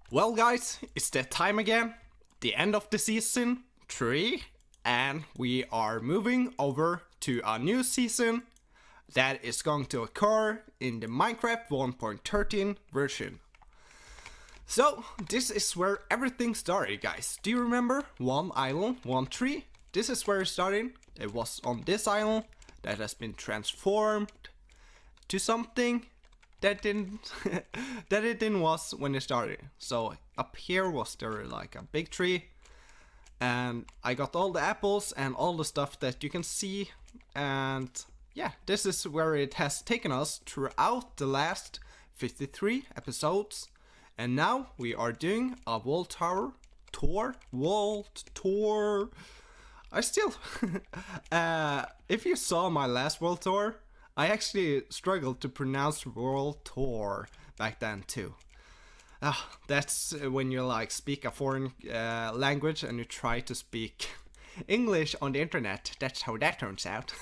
Well guys, it's that time again, the end of the season 3, and we are moving over to a new season that is going to occur in the Minecraft 1.13 version. So, this is where everything started, guys. Do you remember? One island, one tree? This is where it started. It was on this island that has been transformed to something that didn't that it didn't was when it started. So up here was there like a big tree, and I got all the apples and all the stuff that you can see, and yeah, this is where it has taken us throughout the last 53 episodes, and now we are doing a world tour. I still if you saw my last world tour, I actually struggled to pronounce world tour back then too. That's when you like speak a foreign language and you try to speak English on the internet. That's how that turns out.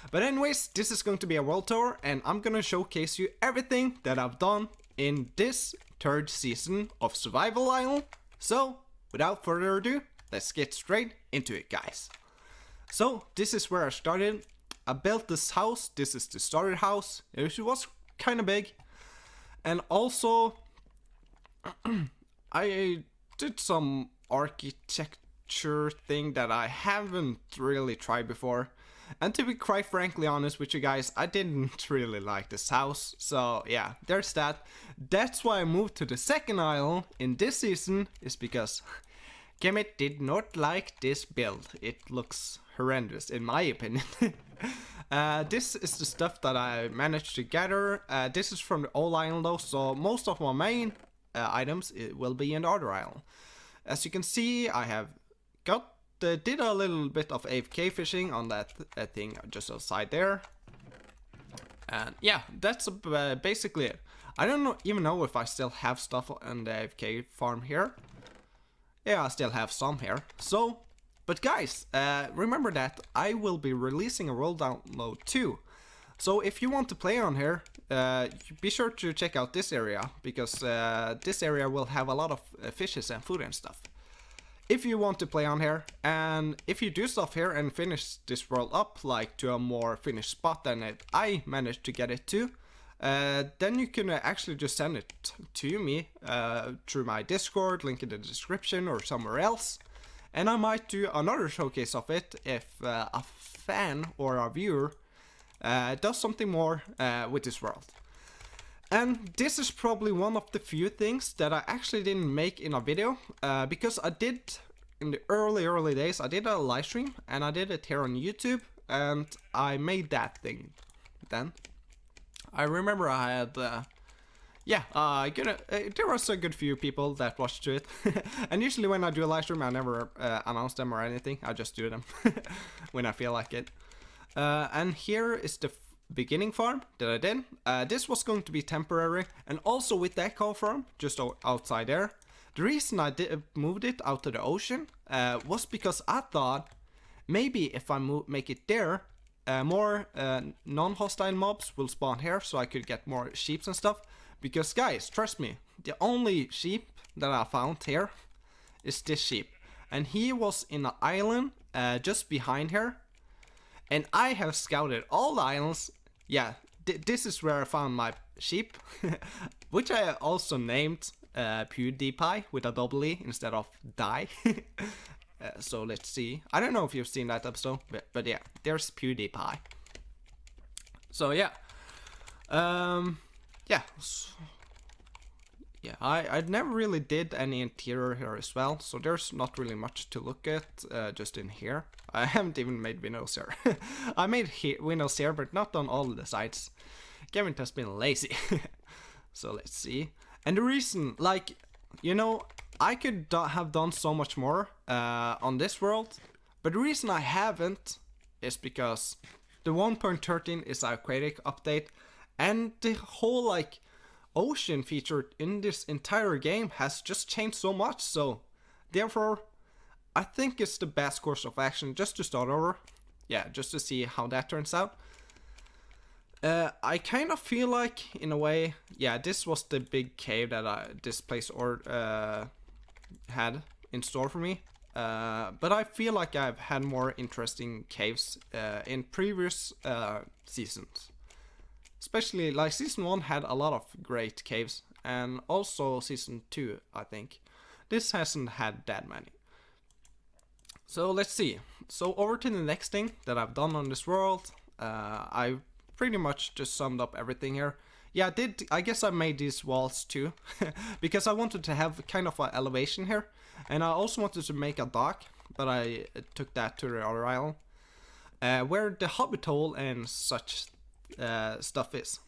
But anyways, this is going to be a world tour, and I'm gonna showcase you everything that I've done in this third season of Survival Island. So without further ado, let's get straight into it, guys. So this is where I started. I built this house. This is the starter house. It was kind of big. And also, I did some architecture thing that I haven't really tried before. And to be quite frankly honest with you guys, I didn't really like this house. So yeah, there's that. That's why I moved to the second island in this season, is because Kemet did not like this build. It looks horrendous in my opinion. This is the stuff that I managed to gather. This is from the old island though, so most of my main items will be in the other island. As you can see, I have did a little bit of AFK fishing on that thing just outside there. And yeah, that's basically it. I don't even know if I still have stuff on the AFK farm here. Yeah, I still have some here. So, but guys, remember that I will be releasing a world download too. So if you want to play on here, be sure to check out this area, because this area will have a lot of fishes and food and stuff. If you want to play on here, and if you do stuff here and finish this world up like to a more finished spot than I managed to get it to, then you can actually just send it to me through my Discord, link in the description or somewhere else. And I might do another showcase of it if a fan or a viewer does something more with this world. And this is probably one of the few things that I actually didn't make in a video, because I did, in the early days, I did a live stream and I did it here on YouTube, and I made that thing then. I remember I had, there was a good few people that watched it. And usually when I do a live stream, I never announce them or anything. I just do them when I feel like it. And here is the beginning farm that I did. This was going to be temporary, and also with that cow farm just outside there. The reason I moved it out to the ocean was because I thought maybe if I make it there, more non-hostile mobs will spawn here, so I could get more sheep and stuff. Because guys, trust me, the only sheep that I found here is this sheep, and he was in an island just behind here. And I have scouted all the islands. Yeah, this is where I found my sheep, which I also named PewDiePie with a double E instead of die. So let's see. I don't know if you've seen that episode, but yeah, there's PewDiePie. So yeah, I never really did any interior here as well, so there's not really much to look at just in here. I haven't even made windows here. I made windows here, but not on all the sides. Kevin has been lazy. So let's see. And the reason, like, you know, I could have done so much more on this world, but the reason I haven't is because the 1.13 is an aquatic update, and the whole like ocean feature in this entire game has just changed so much. So therefore, I think it's the best course of action just to start over. Yeah, just to see how that turns out. I kind of feel like, in a way, yeah, this was the big cave that this place had in store for me. But I feel like I've had more interesting caves in previous seasons. Especially, like, Season 1 had a lot of great caves, and also Season 2, I think. This hasn't had that many. So let's see. So over to the next thing that I've done on this world. I pretty much just summed up everything here. Yeah, I guess I made these walls too, because I wanted to have kind of an elevation here, and I also wanted to make a dock, but I took that to the other island, where the hobbit hole and such stuff is.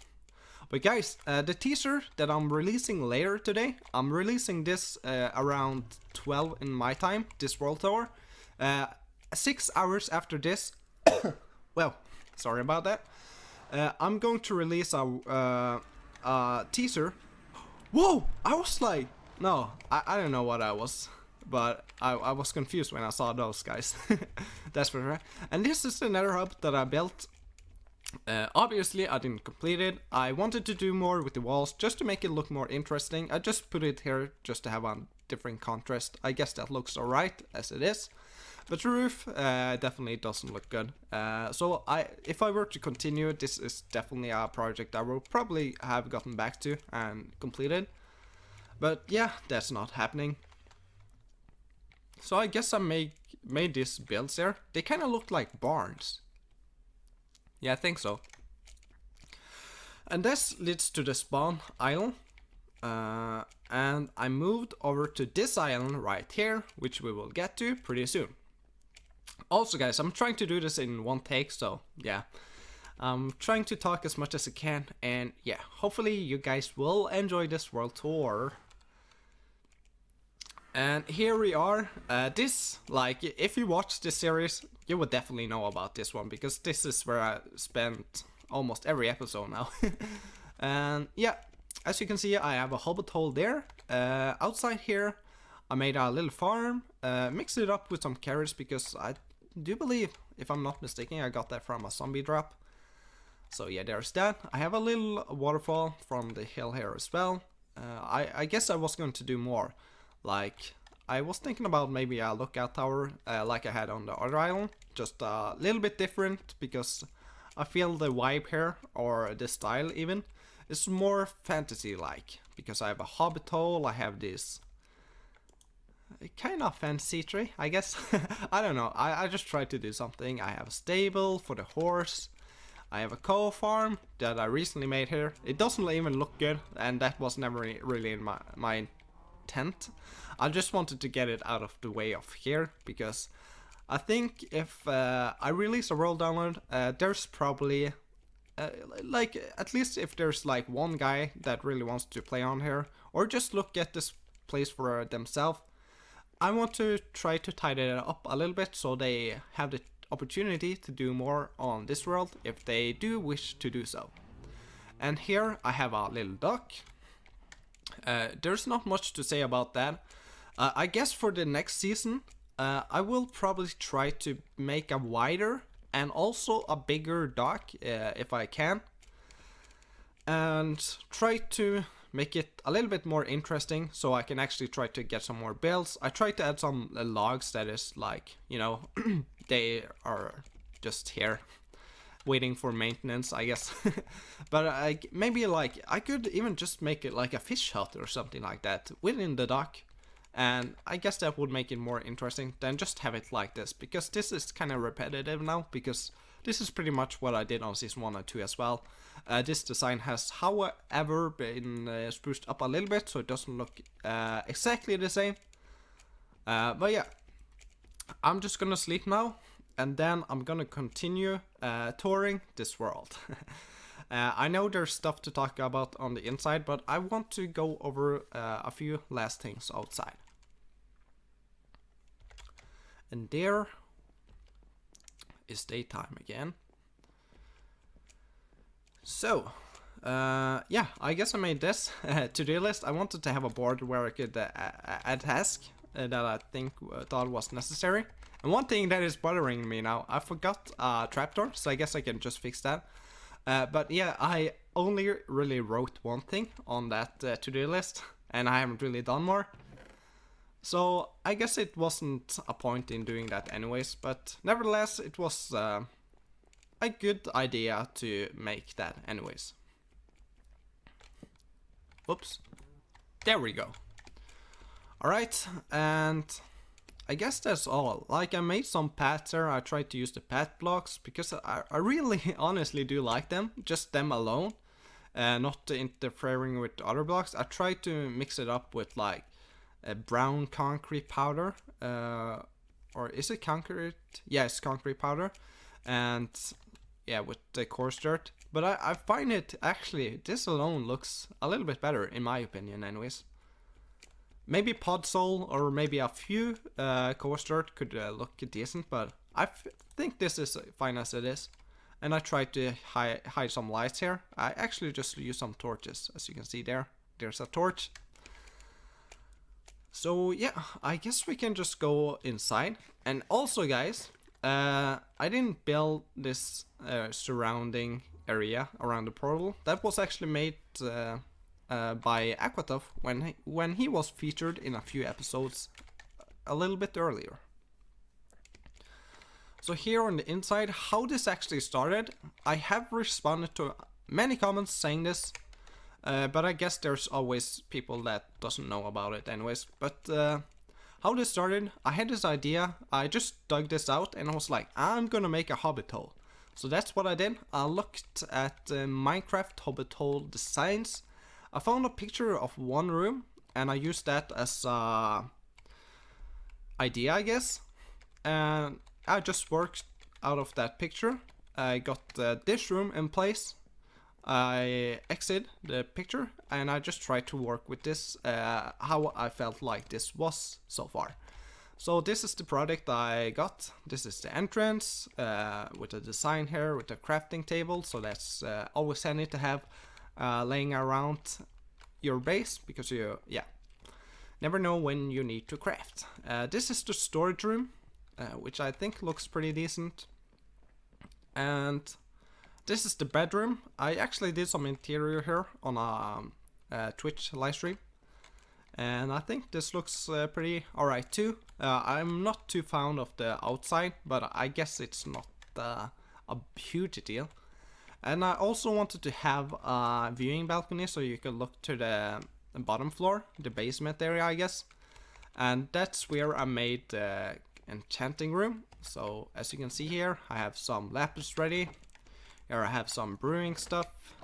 But guys, the teaser that I'm releasing later today, I'm releasing this around 12 in my time, this world tour. 6 hours after this, well, sorry about that. I'm going to release a teaser. Whoa! I was like, no, I don't know what I was, but I was confused when I saw those guys. That's for sure. And this is the nether hub that I built. Obviously, I didn't complete it. I wanted to do more with the walls just to make it look more interesting. I just put it here just to have a different contrast. I guess that looks alright as it is. But the roof definitely doesn't look good. So if I were to continue, this is definitely a project I will probably have gotten back to and completed. But yeah, that's not happening. So I guess I made these builds here. They kind of look like barns. Yeah, I think so. And this leads to the spawn island. And I moved over to this island right here, which we will get to pretty soon. Also guys, I'm trying to do this in one take, so yeah. I'm trying to talk as much as I can, and yeah, hopefully you guys will enjoy this world tour. And here we are. This, like, if you watch this series, you would definitely know about this one, because this is where I spent almost every episode now. And yeah, as you can see, I have a hobbit hole there. Outside here, I made a little farm, mixed it up with some carrots, because I do believe, if I'm not mistaken, I got that from a zombie drop. So yeah, there's that. I have a little waterfall from the hill here as well. I guess I was going to do more. Like, I was thinking about maybe a lookout tower, like I had on the other island. Just a little bit different, because I feel the vibe here, or the style even, is more fantasy-like. Because I have a hobbit hole, I have this kind of fantasy tree, I guess. I don't know, I just tried to do something. I have a stable for the horse. I have a cow farm that I recently made here. It doesn't even look good, and that was never really in my intent. I just wanted to get it out of the way of here, because I think if I release a world download, there's probably like, at least if there's like one guy that really wants to play on here, or just look at this place for themselves, I want to try to tidy it up a little bit so they have the opportunity to do more on this world if they do wish to do so. And here I have a little dock. There's not much to say about that. I guess for the next season, I will probably try to make a wider and also a bigger dock if I can, and try to make it a little bit more interesting so I can actually try to get some more builds. I tried to add some logs that is like, you know, they are just here waiting for maintenance, I guess. But maybe like I could even just make it like a fish hut or something like that within the dock, and I guess that would make it more interesting than just have it like this, because this is kind of repetitive now, because this is pretty much what I did on season 1 and 2 as well. This design has, however, been spruced up a little bit, so it doesn't look exactly the same. But yeah, I'm just gonna sleep now, and then I'm gonna continue touring this world. I know there's stuff to talk about on the inside, but I want to go over a few last things outside. And there is daytime again. So, yeah, I guess I made this to-do list. I wanted to have a board where I could add tasks that I thought was necessary. And one thing that is bothering me now, I forgot a trapdoor, so I guess I can just fix that. But yeah, I only really wrote one thing on that to-do list, and I haven't really done more. So I guess it wasn't a point in doing that anyways, but nevertheless it was a good idea to make that anyways. Whoops. There we go. Alright, and I guess that's all. Like, I made some paths here. I tried to use the path blocks because I really honestly do like them, just them alone, not interfering with other blocks. I tried to mix it up with like a brown concrete powder, or is it concrete? Yeah, it's concrete powder, and yeah, with the coarse dirt. But I find it actually, this alone looks a little bit better in my opinion anyways. Maybe podzol or maybe a few coarse dirt could look decent, but I think this is fine as it is. And I tried to hide some lights here. I actually just used some torches, as you can see there. There's a torch. So yeah, I guess we can just go inside. And also guys, I didn't build this surrounding area around the portal. That was actually made by Aquatough when he was featured in a few episodes a little bit earlier. So here on the inside, how this actually started, I have responded to many comments saying this, but I guess there's always people that doesn't know about it anyways. But how this started, I had this idea, I just dug this out and I was like, I'm gonna make a hobbit hole. So that's what I did. I looked at Minecraft hobbit hole designs. I found a picture of one room and I used that as a idea, I guess. And I just worked out of that picture. I got this room in place. I exited the picture and I just tried to work with this, how I felt like this was so far. So this is the product I got. This is the entrance with the design here, with the crafting table. So that's always handy to have laying around your base, because you never know when you need to craft. This is the storage room, which I think looks pretty decent. And this is the bedroom. I actually did some interior here on a Twitch livestream, and I think this looks pretty alright too. I'm not too fond of the outside, but I guess it's not a huge deal. And I also wanted to have a viewing balcony so you could look to the bottom floor, the basement area, I guess. And that's where I made the enchanting room. So as you can see here, I have some lapis ready. Here I have some brewing stuff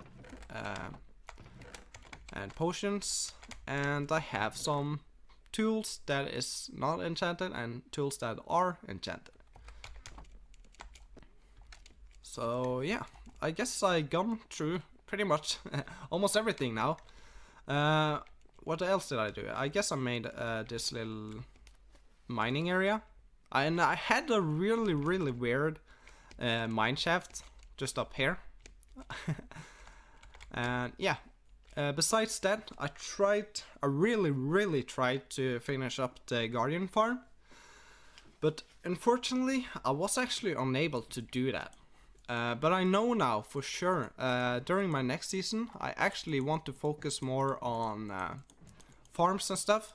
and potions, and I have some tools that is not enchanted and tools that are enchanted. So yeah, I guess I gone through pretty much almost everything now. What else did I do? I guess I made this little mining area, and I had a really weird mine shaft just up here. And yeah, besides that, I really tried to finish up the Guardian farm, but unfortunately I was actually unable to do that. But I know now for sure, during my next season, I actually want to focus more on farms and stuff.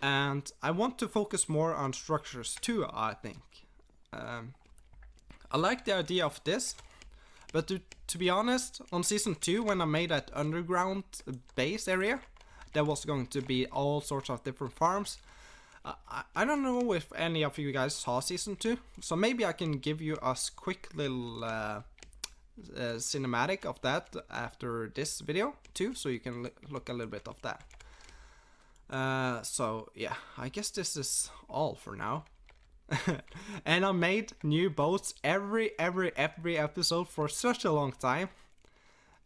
And I want to focus more on structures too, I think. I like the idea of this, but to be honest, on season 2, when I made that underground base area, there was going to be all sorts of different farms. I don't know if any of you guys saw season 2, so maybe I can give you a quick little cinematic of that after this video too, so you can look a little bit of that. So yeah, I guess this is all for now. And I made new boats every episode for such a long time,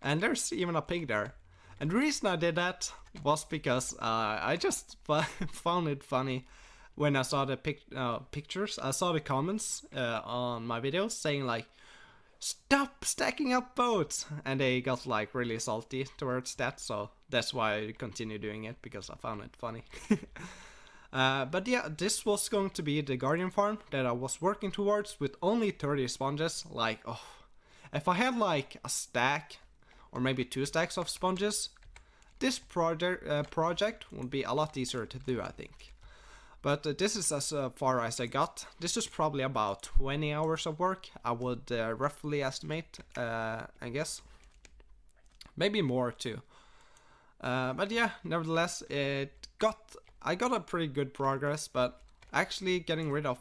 and there's even a pig there. And the reason I did that was because I just found it funny when I saw the pictures. I saw the comments on my videos saying like, "Stop stacking up boats," and they got like really salty towards that. So that's why I continue doing it, because I found it funny. But yeah, this was going to be the Guardian farm that I was working towards with only 30 sponges. Like, oh. If I had like a stack or maybe 2 stacks of sponges, this project would be a lot easier to do, I think. But this is as far as I got. This is probably about 20 hours of work, I would roughly estimate, I guess. Maybe more too. But yeah, nevertheless, I got a pretty good progress, but actually getting rid of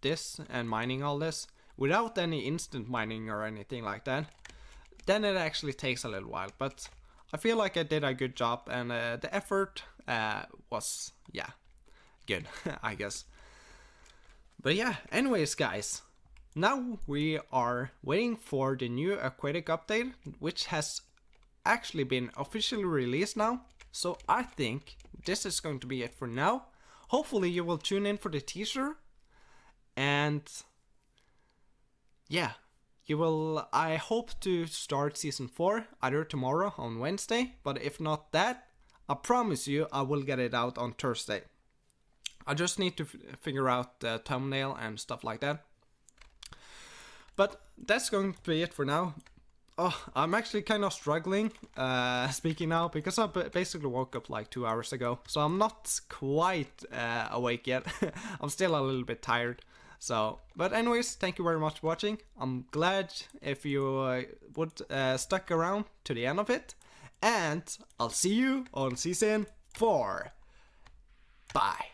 this and mining all this without any instant mining or anything like that, then it actually takes a little while. But I feel like I did a good job, and the effort was, yeah, good, I guess. But yeah, anyways guys, now we are waiting for the new aquatic update, which has actually been officially released now. So I think this is going to be it for now. Hopefully you will tune in for the teaser, and yeah, you will. I hope to start season 4 either tomorrow on Wednesday, but if not that, I promise you I will get it out on Thursday. I just need to figure out the thumbnail and stuff like that. But that's going to be it for now. Oh, I'm actually kind of struggling speaking now, because I basically woke up like 2 hours ago, so I'm not quite awake yet. I'm still a little bit tired. So, but anyways, thank you very much for watching. I'm glad if you would stuck around to the end of it, and I'll see you on season 4. Bye.